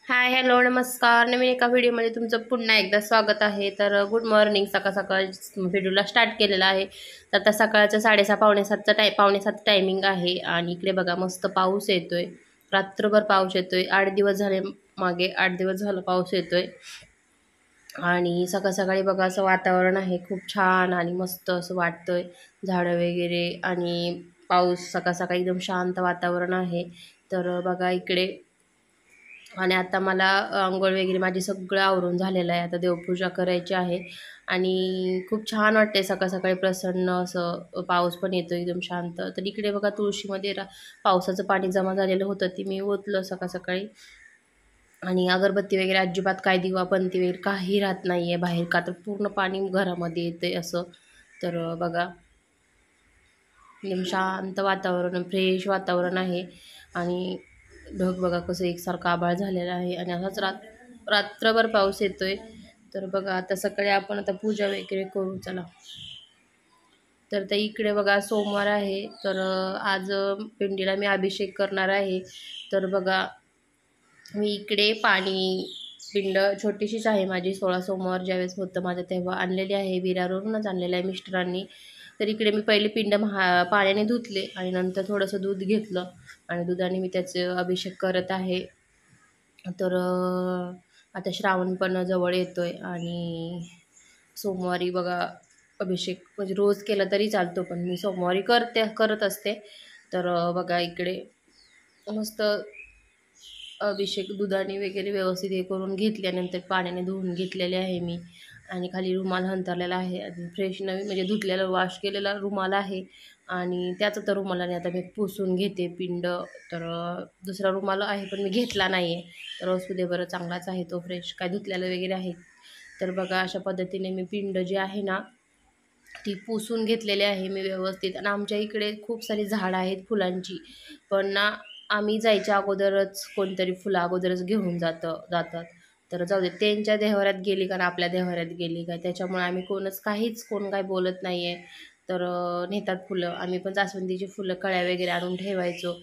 हाय, hello, नमस्कार. नवीन एका व्हिडिओमध्ये तुमचं पुन्हा एकदा स्वागत आहे. तर गुड मॉर्निंग. सकाळ सकाळ व्हिडिओला स्टार्ट केलेला आहे. तर आता सकाळचं 6:30 पावणे सात टायमिंग आहे आणि इकडे बघा मस्त पाऊस येतोय. रात्रभर पाऊस येतोय. 8 दिवस झाले, मागे 8 दिवस झालं पाऊस येतोय. आणि सकाळ सकाळी बघा असं वातावरण आहे खूप छान आणि मस्त असं वाटतंय. झाडं वगैरे आणि पाऊस, सकाळ सकाळी एकदम शांत वातावरण आहे. तर बघा इकडे. आणि आता मला अंघोळ वगैरे माझी सगळं आवरून झालेलं आहे. आता देवपूजा करायची आहे आणि खूप छान वाटते सकाळ सकाळी, प्रसन्न असं पाऊस पण येतो एकदम शांत. तर इकडे बघा तुळशीमध्ये पावसाचं पाणी जमा झालेलं होतं, ती मी ओतलं सकाळ सकाळी. आणि अगरबत्ती वगैरे अजिबात, काय दिवा बत्ती वगैरे काही राहत नाही आहे बाहेर, का तर पूर्ण पाणी घरामध्ये येते असं. तर बघा एकदम शांत वातावरण, फ्रेश वातावरण आहे. आणि ढग बघा कसं एकसारखं आभाळ झालेलं आहे आणि असाच रात्रभर पाऊस येतोय. तर बघा आता सकाळी आपण आता पूजा वगैरे करू चला. तर ते इकडे बघा सोमवार आहे. तर आज पिंडीला मी अभिषेक करणार आहे. तर बघा मी इकडे पिंड छोटीशीच आहे माझी. 16 सोमवार ज्यावेळेस होतं माझं तेव्हा आणलेली आहे, विरारवरूनच आणलेलं आहे मिस्टरांनी. तर इकडे मी पहिले पिंड पाण्याने धुतले आणि नंतर थोडंसं दूध घेतलं आणि दुधाने मी त्याचे अभिषेक करत आहे. तर आता श्रावण पण जवळ येतोय आणि सोमवारी बघा अभिषेक म्हणजे रोज केला तरी चालतो, पण मी सोमवारी करत असते. तर बघा इकडे मस्त अभिषेक दुधाने वगैरे व्यवस्थित हे करून घेतल्यानंतर पाण्याने धुवून घेतलेले आहे मी. आणि खाली रुमाल अंथरलेला आहे आणि फ्रेश नवीन म्हणजे धुतलेला वॉश केलेला रुमाल आहे. आणि त्याच तर रुमालाने आता मी पुसून घेते पिंड. तर दुसरा रुमाल आहे पण मी घेतला नाही आहे. तर असू दे बरं, चांगलाच आहे तो, फ्रेश काय धुतलेला वगैरे आहे. तर बघा अशा पद्धतीने मी पिंड जी आहे ना ती पुसून घेतलेली आहे मी व्यवस्थित. आणि आमच्या इकडे खूप सारी झाडं आहेत फुलांची, पण ना आम्ही जायच्या अगोदरच कोणतरी फुलं अगोदरच घेऊन जातात. तर जाऊ दे, त्यांच्या देव्हाऱ्यात गेली का आपल्या देव्हाऱ्यात गेली काय, त्याच्यामुळे आम्ही कोण काय बोलत नाही आहे. तर नेतात फुलं. आम्ही पण जास्वंदीची फुलं कळ्या वगैरे आणून ठेवायचो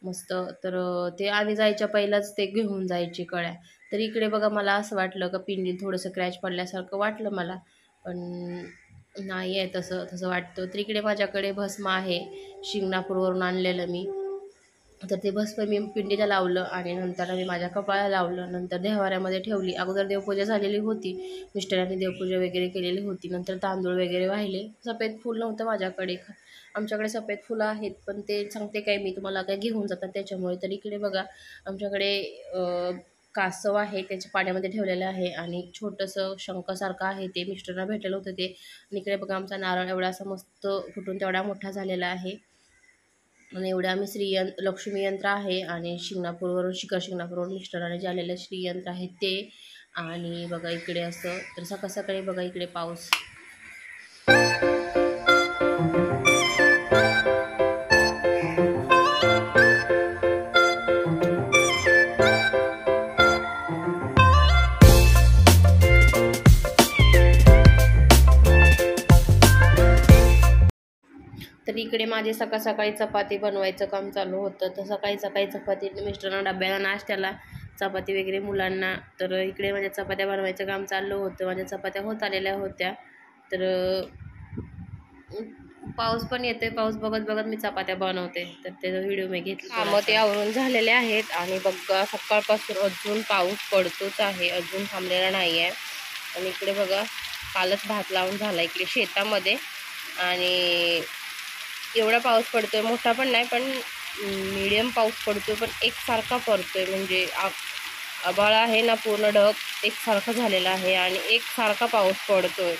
मस्त. तर ते आम्ही जायच्या पहिलाच ते घेऊन जायचे कळ्या. तर इकडे बघा मला असं वाटलं का पिंडीत थोडंसं क्रॅच पडल्यासारखं वाटलं मला, पण नाही आहे तसं तसं वाटतं. तर इकडे माझ्याकडे भस्म आहे, शिंगणापूरवरून आणलेलं मी. तर ते भस्म मी पिंडीला लावलं आणि नंतर मी माझ्या कपाळाला लावलं. नंतर देव्हाऱ्यामध्ये ठेवली. अगोदर देवपूजा झालेली होती, मिस्टरांनी देवपूजा वगैरे केलेली होती. नंतर तांदूळ वगैरे वाहिले. सफेद फूल नव्हतं माझ्याकडे. आमच्याकडे सफेद फुलं आहेत, पण ते सांगते काय मी तुम्हाला, काय घेऊन जातात त्याच्यामुळे. तर इकडे बघा आमच्याकडे कासव आहे, त्याच्या पाण्यामध्ये ठेवलेलं आहे. आणि एक छोटंसं शंखासारखं आहे, ते मिस्टरांना भेटलेलं होतं ते. आणि इकडे बघा आमचा नारळ एवढा असा मस्त फुटून तेवढा मोठा झालेला आहे. आणि एवढं आम्ही लक्ष्मी यंत्र आहे आणि शिखर शिंगणापूरवरून मिस्टरांनी जे आलेलं श्रीयंत्र आहे ते. आणि बघा इकडे असं, तर सकाळ सकाळी बघा इकडे पाऊस. तर इकडे माझे सकाळ सकाळी चपाती बनवायचं काम चालू होतं. तर सकाळी सकाळी चपाती मिस्टरांना डब्याला नाश्त्याला चपाती वगैरे मुलांना. तर इकडे माझ्या चपात्या बनवायचं काम चालू होतं. माझ्या चपात्या होत आलेल्या होत्या. तर पाऊस पण येतोय, पाऊस बघत बघत मी चपात्या बनवते. तर त्याचा व्हिडिओ मी घेतला. मग ते आवरून झालेले आहेत आणि बघा सकाळपासून अजून पाऊस पडतोच आहे, अजून थांबलेला नाही आहे. आणि इकडे बघा कालच भात लावून झाला इकडे शेतामध्ये. आणि एवढा पाऊस पडतोय, मोठा पण नाही, पण मीडियम पाऊस पडतोय, पण एकसारखा पडतोय. म्हणजे आभाळ आहे ना, पूर्ण ढग एकसारखा झालेला आहे आणि एकसारखा पाऊस पडतोय.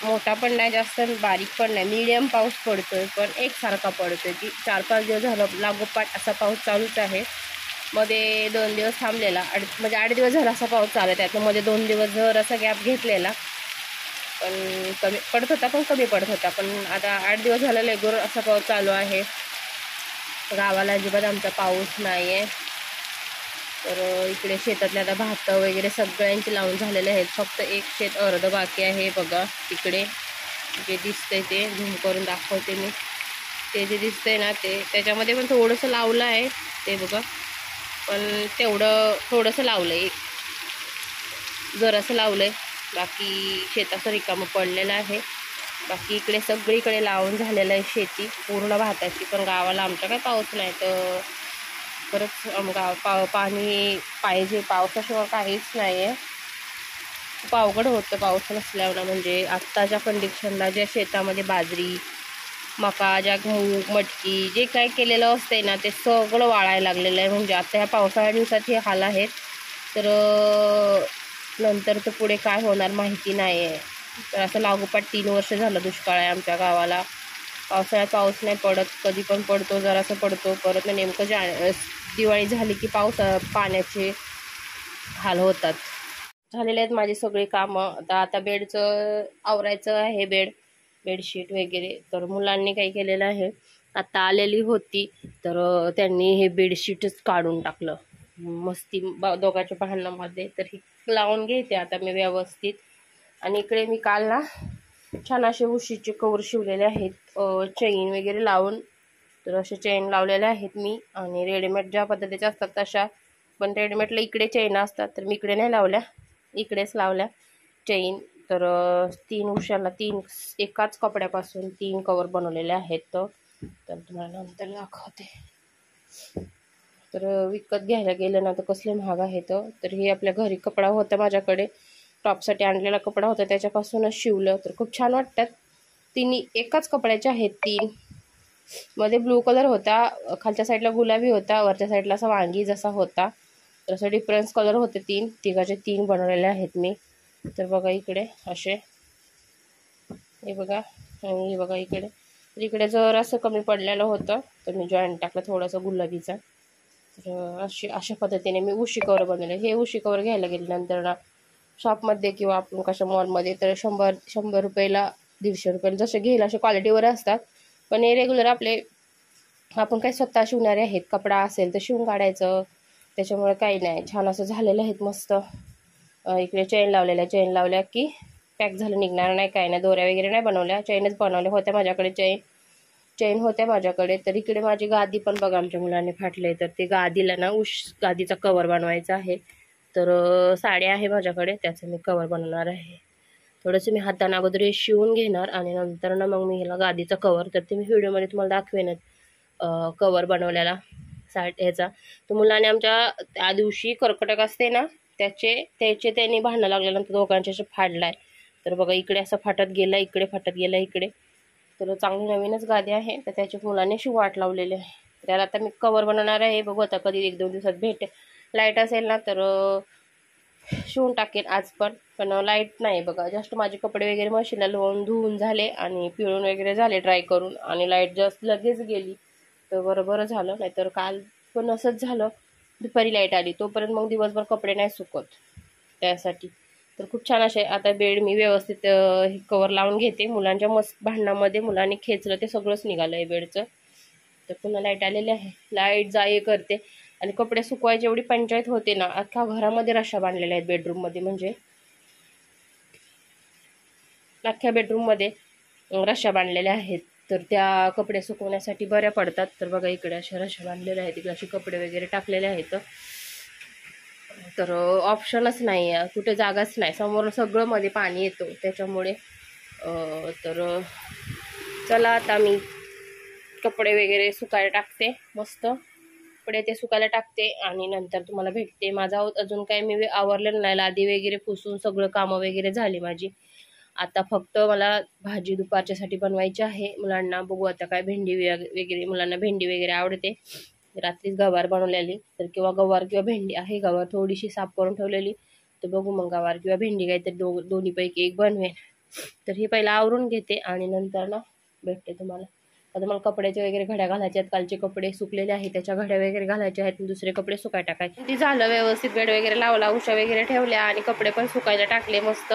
मोठा पण नाही जास्त, बारीक पण नाही, मीडियम पाऊस पडतोय, पण एकसारखा पडतोय. की 4-5 दिवस झालं लागोपाठ असा पाऊस चालूच आहे. मध्ये 2 दिवस थांबलेला, म्हणजे 8 दिवस झाला असा पाऊस चालू आहे. त्यातनं मध्ये 2 दिवस जर असा गॅप घेतलेला, पण कमी पडत होता, पण कमी पडत होता. पण आता 8 दिवस झालं रेग्युलर असा पाऊस चालू आहे. गावाला अजिबात आमचा पाऊस नाही आहे. तर इकडे शेतातले आता भात वगैरे सगळ्यांचे लावून झालेले आहेत. फक्त एक शेत अर्ध बाकी आहे. बघा तिकडे जे दिसतंय ते झूम करून दाखवते मी. ते जे दिसतंय ना ते, त्याच्यामध्ये पण थोडंसं लावलं आहे ते बघा, पण तेवढं थोडंसं लावलं आहे. जरासं लावलं आहे, बाकी शेताचं रिकामं पडलेलं आहे. बाकी इकडे सगळीकडे लावून झालेलं आहे शेती पूर्ण भाताची. पण गावाला आमच्या काय पाऊस नाही, तर परत पाणी पाहिजे, पावसाशिवाय काहीच नाही आहे. खूप अवघड होतं पाऊस नसल्यावर. म्हणजे आत्ताच्या कंडिशनला ज्या शेतामध्ये बाजरी, मका, ज्या मूग, मटकी जे काय केलेलं असते ना, ते सगळं वाळायला लागलेलं आहे. म्हणजे आता ह्या पावसाळ्या दिवसात हे हाल आहेत. तर नंतर तर पुढे काय होणार माहिती नाही आहे. तर असं लागोपाठ 3 वर्ष झालं दुष्काळ आहे आमच्या गावाला. पावसाळ्यात पाऊस नाही पडत, कधी पण पडतो, जरासं पडतो. परत नेमकं दिवाळी झाली की पाण्याचे हाल होतात. झालेले आहेत माझी सगळी कामं. आता बेडचं आवरायचं आहे, बेडशीट वगैरे. तर मुलांनी काही केलेलं आहे, आता आलेली होती तर त्यांनी हे बेडशीटच काढून टाकलं मस्ती दोघांच्या भांडणामध्ये. तर ही लावून घेते आता मी व्यवस्थित. आणि इकडे मी काल ना छान असे उशीचे कवर शिवलेले आहेत, चेन वगैरे लावून. तर असे चेन लावलेले आहेत मी. आणि रेडीमेड ज्या पद्धतीच्या असतात तशा, पण रेडीमेडला इकडे चेन असतात, तर मी इकडे नाही लावल्या, इकडेच लावल्या चेन. तर 3 उशाला एकाच कपड्यापासून 3 कवर बनवलेले आहेत. तर तुम्हाला नंतर दाखवते. तर विकत घ्यायला गेलं ना तर कसले महाग आहेत. तर हे आपल्या घरी कपडा होता माझ्याकडे, टॉपसाठी आणलेला कपडा होता, त्याच्यापासूनच शिवलं. तर खूप छान वाटतात. तिन्ही एकाच कपड्याचे आहेत 3. मध्ये ब्लू कलर होता, खालच्या साईडला गुलाबी होता, वरच्या साईडला असा वांगी जसा होता. तर असं डिफरन्स कलर होते 3, तिघाचे 3 बनवलेले आहेत मी. तर बघा इकडे असे, हे बघा, आणि हे बघा इकडे. तर इकडे जर असं कमी पडलेलं होतं तर मी जॉईंट टाकलं थोडंसं गुलाबीचा. तर अशा पद्धतीने मी उशी कवर बनवले. हे उशी कवर घ्यायला गेल्यानंतर ना शॉपमध्ये किंवा आपण कशा मॉलमध्ये तर 100 रुपयाला, 150 रुपयाला जसे घेईल असे क्वालिटीवर असतात. पण हे रेग्युलर आपण काही स्वतः शिवणारे आहेत, कपडा असेल तर शिवून काढायचं, त्याच्यामुळे काही नाही. छान असं झालेलं आहेत मस्त. इकडे चेन लावल्या की पॅक झालं, निघणार नाही, काय नाही. दोऱ्या वगैरे नाही बनवल्या, चेनच बनवल्या होत्या माझ्याकडे, चेन होत्या माझ्याकडे. तर इकडे माझी गादी पण बघा आमच्या मुलांनी फाटले. तर ते गादीला ना गादीचा कवर बनवायचा आहे. तर साड्या आहे माझ्याकडे, त्याचं मी कवर बनवणार आहे. थोडंसं मी हाताने अगोदर हे शिवून घेणार आणि नंतर ना मग मी ह्याला गादीचा कवर, तर ते मी व्हिडिओमध्ये तुम्हाला दाखवेनच कवर बनवलेला ह्याचा. तर मुलाने आमच्या त्या दिवशी कर्कटक असते ना, त्याचे त्यांनी भांडणं लागल्यानंतर दोघांचे असे फाडलाय. तर बघा इकडे असं फाटत गेला, इकडे फाटत गेला, इकडे. तर चांगली नवीनच गादी आहे, तर त्याच्या मुलाने वाट लावलेली आहे. त्याला आता मी कवर बनवणार आहे. बघू आता कधी 1-2 दिवसात लाईट असेल ना तर शिवून टाकेन आज. पण लाईट नाही बघा. जस्ट माझे कपडे वगैरे मशीनला लावून धुवून झाले आणि पिळून वगैरे झाले ड्राय करून, आणि लाईट जस्ट लगेच गेली. तर बरं झालं, नाहीतर काल पण असंच झालं, दुपारी लाईट आली, तोपर्यंत मग दिवसभर कपडे नाही सुकत त्यासाठी. तर खूप छान असे आता बेड मी व्यवस्थित कवर लावून घेते. मुलांच्या मस्त भांडणामध्ये मुलांनी खेचलं ते सगळंच निघालं आहे बेडचं. तर पुन्हा लाईट आलेली आहे, लाईट जाई करते. आणि कपडे सुकवायची एवढी पंचायत होते ना, अख्ख्या घरामध्ये रश्या बांधलेल्या आहेत बेडरूममध्ये. म्हणजे अख्ख्या बेडरूममध्ये रश्या बांधलेल्या आहेत. तर त्या कपडे सुकवण्यासाठी बऱ्या पडतात. तर बघा इकडे अशा रश्या बांधलेल्या आहेत, इकडे असे कपडे वगैरे टाकलेले आहेत. तर ऑप्शनच नाही आहे, कुठे जागाच नाही, समोर सगळं मध्ये पाणी येतो त्याच्यामुळे. तर चला आता मी कपडे वगैरे सुकायला टाकते, मस्त कपडे ते सुकायला टाकते आणि नंतर तुम्हाला भेटते. माझा अजून काय मी आवरलेलं नाही, लादी वगैरे पुसून सगळं कामं वगैरे झाली माझी. आता फक्त मला भाजी दुपारच्यासाठी बनवायची आहे मुलांना. बघू आता काय, भेंडी वगैरे, मुलांना भेंडी वगैरे आवडते. रात्रीच गवार बनवलेली, तर किंवा गवार किंवा भेंडी आहे. गवार थोडीशी साफ करून ठेवलेली, तर बघू मग गवार किंवा भेंडी काहीतरी दोन्हीपैकी एक बनवेन. तर हे पहिला आवरून घेते आणि नंतर ना भेटते तुम्हाला. आता मला कपड्याचे वगैरे घड्या घालायच्या आहेत, कालचे कपडे सुकलेले आहेत त्याच्या घड्या वगैरे घालायच्या आहेत, दुसरे कपडे सुकाय टाकायचे. ते झालं व्यवस्थित, बेड वगैरे लावला, उशा वगैरे ठेवल्या आणि कपडे पण सुकायला टाकले मस्त.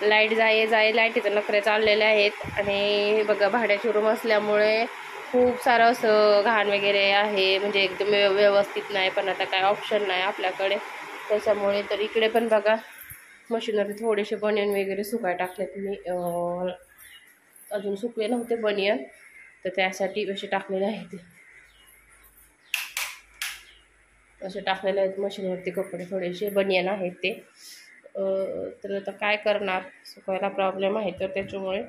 लाईट लाईटीचे नखरे चाललेले आहेत. आणि बघा भाड्याची रूम असल्यामुळे खूप सारं असं घाण वगैरे आहे, म्हणजे एकदम व्यवस्थित नाही. पण आता काय ऑप्शन नाही आपल्याकडे त्याच्यामुळे. तर इकडे पण बघा मशीनवर थोडेसे बनियन वगैरे सुकाय टाकले तुम्ही, अजून सुकले नव्हते बनियन, तर त्यासाठी असे टाकलेले आहेत. असे टाकलेले आहेत मशीनवरती कपडे, थोडेसे बनियन आहेत ते. तर आता काय करणार, सुकायला प्रॉब्लेम आहे तर त्याच्यामुळे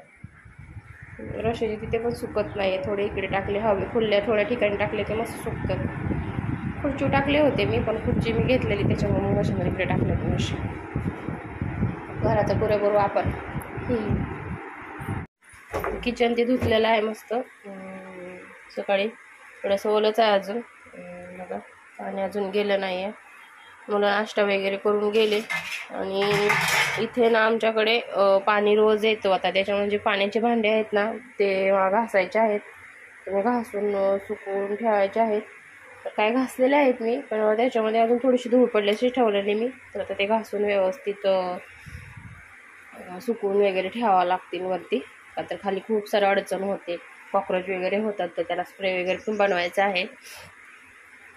रशाचे तिथे पण सुकत नाही. थोडे इकडे टाकले, हवे खुल्ल्या थोड्या ठिकाणी टाकले ते मस्त सुकतात. खुर्ची टाकले होते मी, पण खुर्ची मी घेतलेली त्याच्यामुळे मग मशीनमध्ये इकडे टाकले होते मशी. घराचा पुरेपूर वापर. किचन ते धुतलेलं आहे मस्त. सकाळी थोडंसं ओलंच आहे अजून. बघा पाणी अजून गेलं नाही आहे. मुलं नाश्ता वगैरे करून गेले. आणि इथे ना आमच्याकडे पाणी रोज येतो आता, त्याच्यामुळे जे पाण्याचे भांडे आहेत ना ते घासायचे आहेत. तर घासून सुकवून ठेवायचे आहेत. तर काय घासलेले आहेत मी, पण त्याच्यामध्ये अजून थोडीशी धूळ पडल्याची ठेवलेली मी. तर आता ते घासून व्यवस्थित सुकवून वगैरे ठेवावं लागतील वरती, का तर खाली खूप सारं अडचण होते, कॉक्रोच वगैरे होतात. तर त्याला स्प्रे वगैरे पण बनवायचा आहे,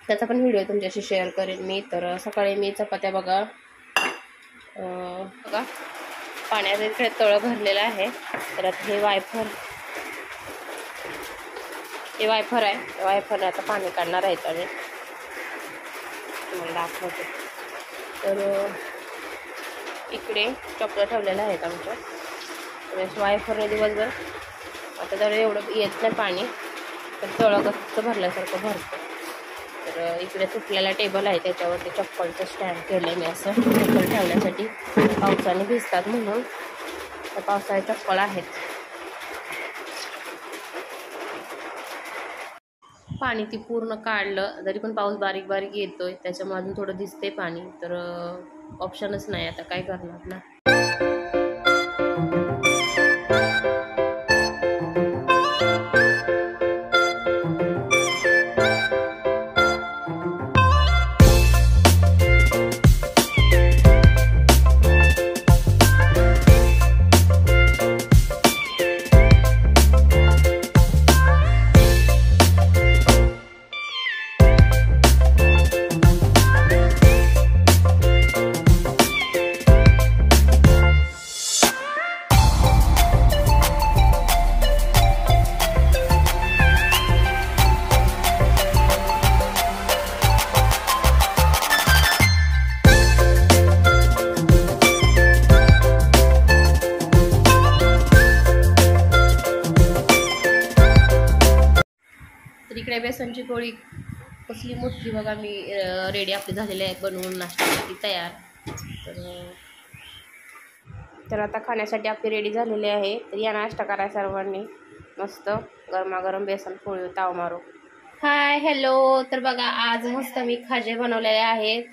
त्याचा पण व्हिडिओ तुमच्याशी शेअर करेन मी. तर सकाळी मी चपात्या बघा पाण्याचं इकडे तळं भरलेलं आहे. तर आता हे वायफर आहे, वायफर आता पाणी काढणार आहेत आणि तुम्हाला दाखवते. तर इकडे चपलं ठेवलेलं आहेत आमच्या. तर वायफरने दिवसभर आता जर एवढं येत नाही पाणी, तर तळं कसं भरल्यासारखं भरतं. तर इकडे तुटलेला टेबल आहे, त्याच्यावरती चप्पलचं स्टँड केलं मी असं चप्पल ठेवण्यासाठी, पावसाने भिजतात म्हणून. तर पावसाळ्यात चप्पल आहेत. पाणी ती पूर्ण काढलं तरी पण पाऊस बारीक बारीक येतोय, त्याच्यामुळे अजून थोडं दिसते पाणी. तर ऑप्शनच नाही, आता काय करणार ना. इकडे बेसनची पोळी कसली मोठी बघा मी रेडी आपली झालेली आहे, बनवून नाश्त्यासाठी तयार. तर आता खाण्यासाठी आपली रेडी झालेली आहे. तर या नाश्ता करा सर्वांनी, मस्त गरमागरम बेसन पोळी ताव मारू. Hi hello. तर बघा आज मस्त मी खाजे बनवलेले आहेत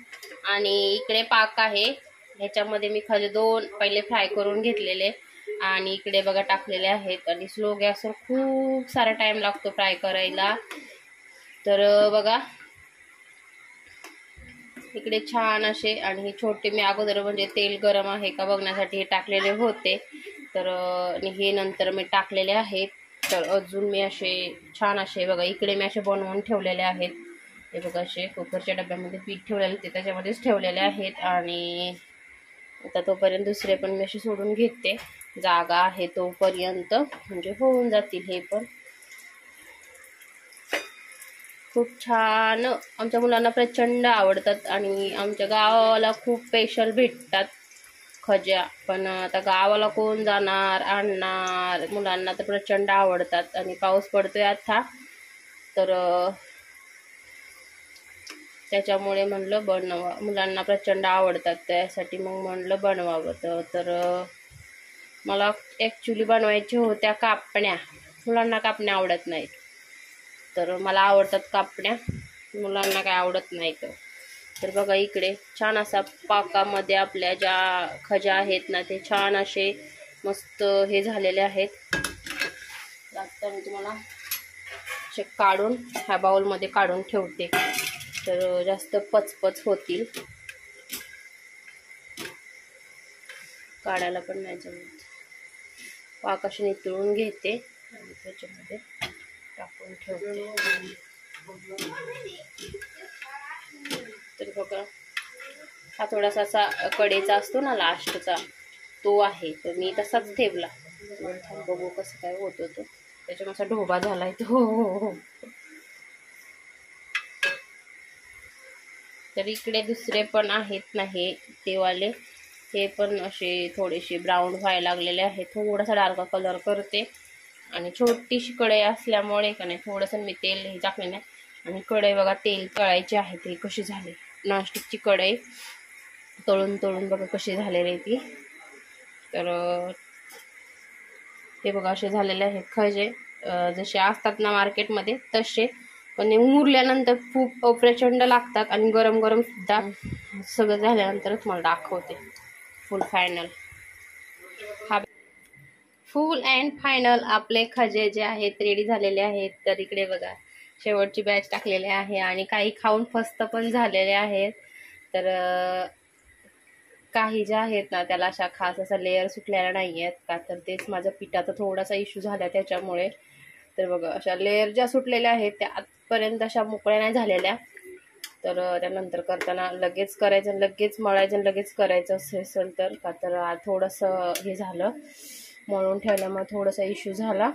आणि इकडे पाक आहे. ह्याच्यामध्ये मी खाजे 2 पहिले फ्राय करून घेतलेले आणि इकडे बघा टाकलेले आहेत. आणि स्लो गॅसवर खूप सारा टाइम लागतो फ्राय करायला. तर बघा इकडे छान असे, आणि हे छोटे मी अगोदर म्हणजे तेल गरम आहे का बघण्यासाठी हे टाकलेले होते. तर हे नंतर मी टाकलेले आहेत. तर अजून मी असे छान असे बघा इकडे मी असे बनवून ठेवलेले आहेत. हे बघा असे कुकरच्या डब्यामध्ये पीठ ठेवलेले ते त्याच्यामध्येच ठेवलेले आहेत. आणि आता तोपर्यंत दुसरे पण मी असे सोडून घेते, जागा आहे तोपर्यंत, म्हणजे होऊन जातील हे पण. खूप छान, आमच्या मुलांना प्रचंड आवडतात आणि आमच्या गावाला खूप स्पेशल भेटतात खज्या. पण आता गावाला कोण जाणार आणणार, मुलांना तर प्रचंड आवडतात. आणि पाऊस पडतोय आता, तर त्याच्यामुळे म्हणलं बनवा, मुलांना प्रचंड आवडतात त्यासाठी मग म्हणलं बनवावं. तर मला ॲक्च्युली बनवायच्या होत्या कापण्या, मुलांना कापण्या आवडत नाहीत. तर मला आवडतात कापण्या, मुलांना काय आवडत नाही. तर बघा इकडे छान असा पाकामध्ये आपल्या ज्या खज्या आहेत ना ते छान असे मस्त हे झालेले आहेत. आता मी तुम्हाला असे काढून ह्या बाउलमध्ये काढून ठेवते, तर जास्त पचपच होतील, काढायला पण नाही जमत. पाक असे नितळून घेते आणि त्याच्यामध्ये टाकून ठेवते. तर बघा हा थोडासा असा कडेचा असतो ना लास्टचा, तो आहे. तर मी तसाच ठेवला, बघू कसं काय होत होतं. त्याच्यामुळे ढोबा झालाय तो. तर इकडे दुसरे पण आहेत ना हे ते वाले, हे पण असे थोडेसे ब्राऊन व्हायला लागलेले आहे. थोडासा डार्क कलर करते आणि छोटीशी कढई असल्यामुळे का नाही थोडंसं मी तेल हे टाकले नाही. आणि कढई बघा तेल तळायचे आहे ते कशी झाले. नॉनस्टिकची कढई तळून तळून बघा कशी झालेली ती. तर हे बघा असे झालेले आहेत खजे, जसे असतात ना मार्केटमध्ये तसे, पण मुरल्यानंतर खूप प्रचंड लागतात आणि गरम गरम सुद्धा. सगळं झाल्यानंतरच मला दाखवते फुल फायनल. फुल अँड फायनल आपले खजे जे आहेत रेडी झालेले आहेत. तर इकडे बघा शेवटची बॅच टाकलेली आहे आणि काही खाऊन फस्त पण झालेले आहेत. तर काही ज्या आहेत ना त्याला अशा खास असा लेअर सुटलेला नाही आहेत का, तर तेच माझा पिठाचा थोडासा इश्यू झाला त्याच्यामुळे. तर बघा अशा लेअर ज्या सुटलेल्या आहेत त्या आजपर्यंत अशा मोकळ्या नाही झालेल्या. तर त्यानंतर करताना लगेच करायचं, लगेच मळायचं, लगेच करायचं असेल तर का, तर थोडंसं हे झालं मळून ठेवल्यामुळे थोडासा इश्यू झाला.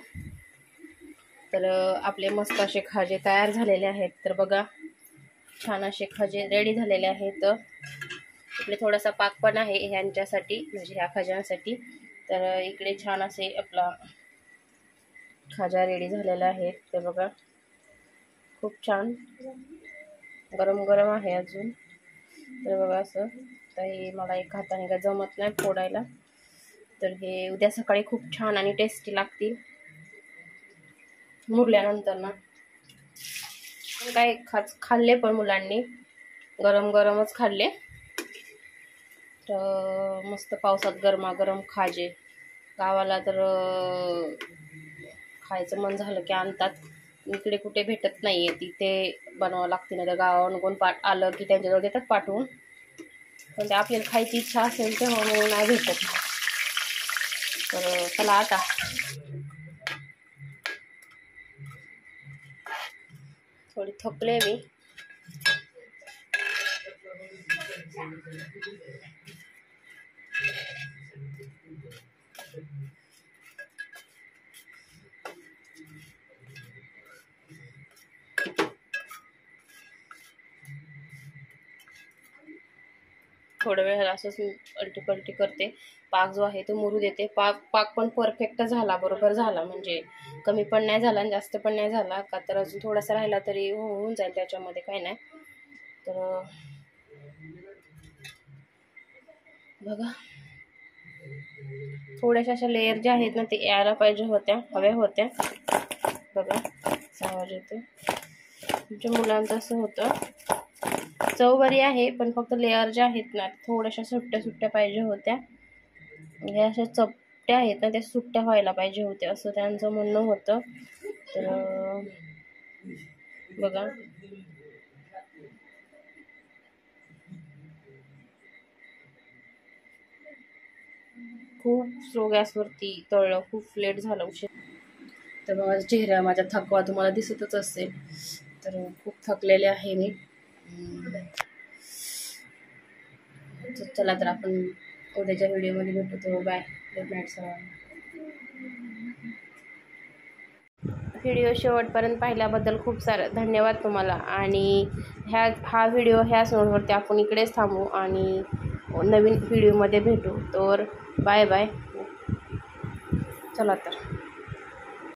तर आपले मस्त असे खाजे तयार झालेले आहेत. तर बघा छान असे खाजे रेडी झालेले आहेत. इकडे थोडासा पाक पण आहे ह्यांच्यासाठी, म्हणजे ह्या खाज्यांसाठी. तर इकडे छान असे आपला खाजा रेडी झालेला आहे. ते बघा खूप छान गरम गरम आहे अजून. तर बघा असं, तर हे मला एक हाताने का जमत नाही फोडायला. तर हे उद्या सकाळी खूप छान आणि टेस्टी लागतील मुरल्यानंतर ना. काय खाल्ले पण मुलांनी गरम गरमच खाल्ले. तर मस्त पावसात गरमागरम खाजे. गावाला तर खायचं मन झालं की आणतात, इकडे कुठे भेटत नाहीये, तिथे बनवावं लागते. ना तर गावावरून कोण आलं की त्यांच्याजवळ देतात पाठवून, पण ते आपल्याला खायची इच्छा असेल तेव्हा मग नाही भेटत. तर चला आता थोडी थकले मी. थोड्या वेळ असंच पलटी पलटी करते. पाक जो आहे तो मुरू देते. पाक पण परफेक्ट झाला, बरोबर झाला, म्हणजे कमी पण नाही झाला आणि जास्त पण नाही झाला का, तर अजून थोडासा राहिला तरी होऊन जाईल, त्याच्यामध्ये काही नाही. तर बघा थोड्याशा अशा लेअर ज्या आहेत ना ते यायला पाहिजे होत्या, हव्या होत्या. बघा आवाज येतो. तुमच्या मुलांचं असं होतं. चव बरी आहे पण फक्त लेअर ज्या आहेत ना थोड्याशा सुट्ट्या सुट्ट्या पाहिजे होत्या. हे अशा चपट्या आहेत ना त्या सुट्ट्या व्हायला पाहिजे होत्या असं त्यांचं म्हणणं होतं. तर बघा खूप स्लो गॅसवरती तळलं, खूप लेट झालं, उशीर. तर बघा चेहरा माझा थकवा तुम्हाला दिसतच असेल. तर खूप थकलेले आहे मी. चला तर आपण उद्याच्या व्हिडिओमध्ये भेटू. तो बाय, गुड नाईट सर्वांना. व्हिडिओ शेवटपर्यंत पाहिल्याबद्दल खूप सारं धन्यवाद तुम्हाला. आणि हा व्हिडिओ ह्या सोडवरती आपण इकडेच थांबू आणि नवीन व्हिडिओमध्ये भेटू. तर बाय बाय. चला तर.